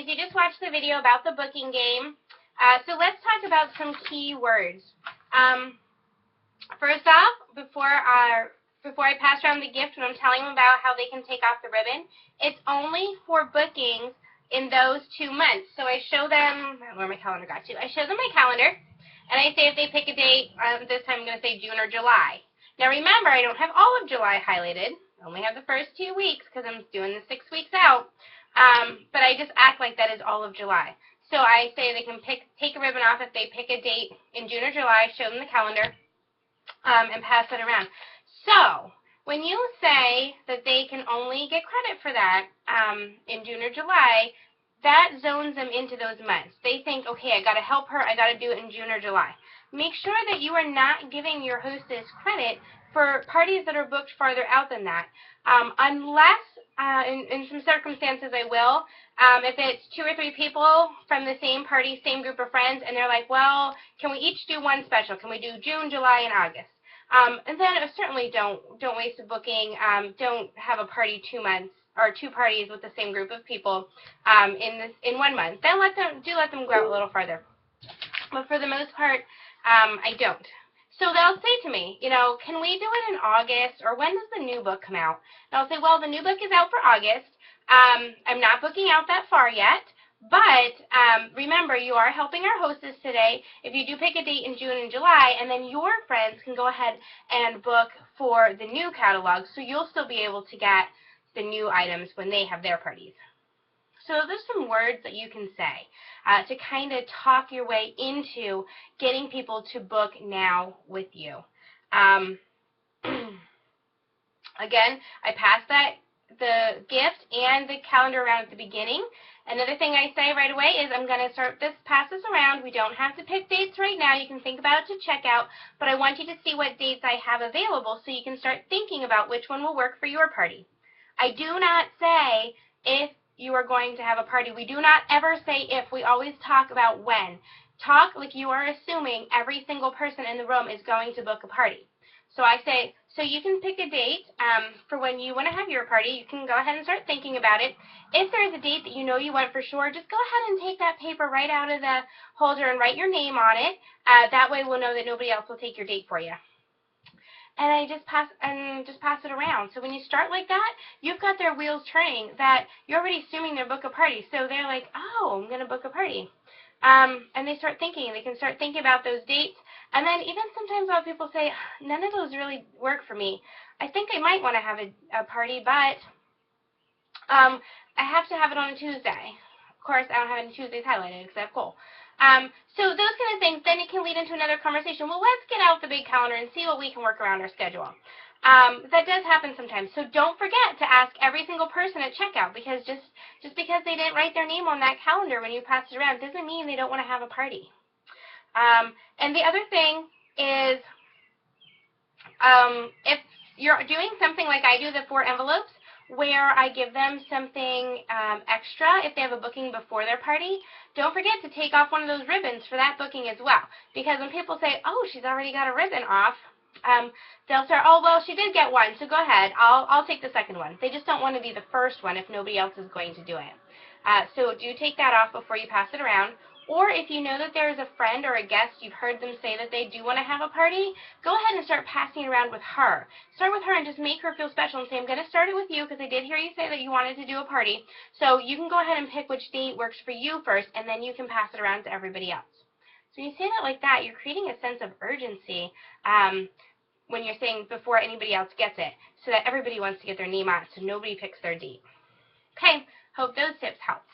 ladies, you just watched the video about the booking game. So let's talk about some key words. First off, before I pass around the gift, when I'm telling them about how they can take off the ribbon, it's only for bookings in those 2 months. So I show them, where my calendar got to, I show them my calendar, and I say if they pick a date, this time I'm going to say June or July. Now remember, I don't have all of July highlighted. I only have the first 2 weeks because I'm doing the 6 weeks out. But I just act like that is all of July. So I say they can take a ribbon off if they pick a date in June or July, show them the calendar, and pass it around. So when you say that they can only get credit for that in June or July, that zones them into those months. They think, okay, I got to help her, I got to do it in June or July. Make sure that you are not giving your hostess credit for parties that are booked farther out than that. Unless, in some circumstances I will, if it's 2 or 3 people from the same party, same group of friends, and they're like, well, can we each do one special? Can we do June, July, and August? And then certainly don't waste a booking. Don't have a party 2 months or 2 parties with the same group of people in 1 month. Then let them go out a little farther. But for the most part, I don't. So they'll say to me, you know, can we do it in August, or when does the new book come out? And I'll say, well, the new book is out for August. I'm not booking out that far yet, but remember, you are helping our hostess today if you do pick a date in June and July, and then your friends can go ahead and book for the new catalog, so you'll still be able to get the new items when they have their parties. So there's some words that you can say to kind of talk your way into getting people to book now with you. Again, I pass the gift and the calendar around at the beginning. Another thing I say right away is I'm going to pass this around. We don't have to pick dates right now. You can think about it to check out, but I want you to see what dates I have available so you can start thinking about which one will work for your party. I do not say if you are going to have a party. We do not ever say if. We always talk about when. Talk like you are assuming every single person in the room is going to book a party. So I say, so you can pick a date for when you want to have your party. You can go ahead and start thinking about it. If there's a date that you know you want for sure, just go ahead and take that paper right out of the holder and write your name on it. That way we'll know that nobody else will take your date for you. And I just pass it around. So when you start like that, you've got their wheels turning that you're already assuming they'll book a party. So they're like, oh, I'm going to book a party. And they start thinking. They can start thinking about those dates. And then even sometimes a lot of people say, none of those really work for me. I think I might want to have a party, but I have to have it on a Tuesday. Of course, I don't have any Tuesdays highlighted because I have coal. So those kind of things, then it can lead into another conversation. Well, let's get out the big calendar and see what we can work around our schedule. That does happen sometimes. So don't forget to ask every single person at checkout, because just because they didn't write their name on that calendar when you pass it around doesn't mean they don't want to have a party. And the other thing is, if you're doing something like I do, the 4 envelopes, where I give them something extra if they have a booking before their party, don't forget to take off one of those ribbons for that booking as well. Because when people say, oh, she's already got a ribbon off, they'll say, oh, well, she did get one, so go ahead, I'll take the second one. They just don't want to be the first one if nobody else is going to do it. So do take that off before you pass it around. Or if you know that there is a friend or a guest, you've heard them say that they do want to have a party, go ahead and start passing it around with her. Start with her and just make her feel special and say, I'm going to start it with you because I did hear you say that you wanted to do a party. So you can go ahead and pick which date works for you first, and then you can pass it around to everybody else. So when you say that like that, you're creating a sense of urgency when you're saying before anybody else gets it, so that everybody wants to get their name on it so nobody picks their date. Okay, hope those tips helped.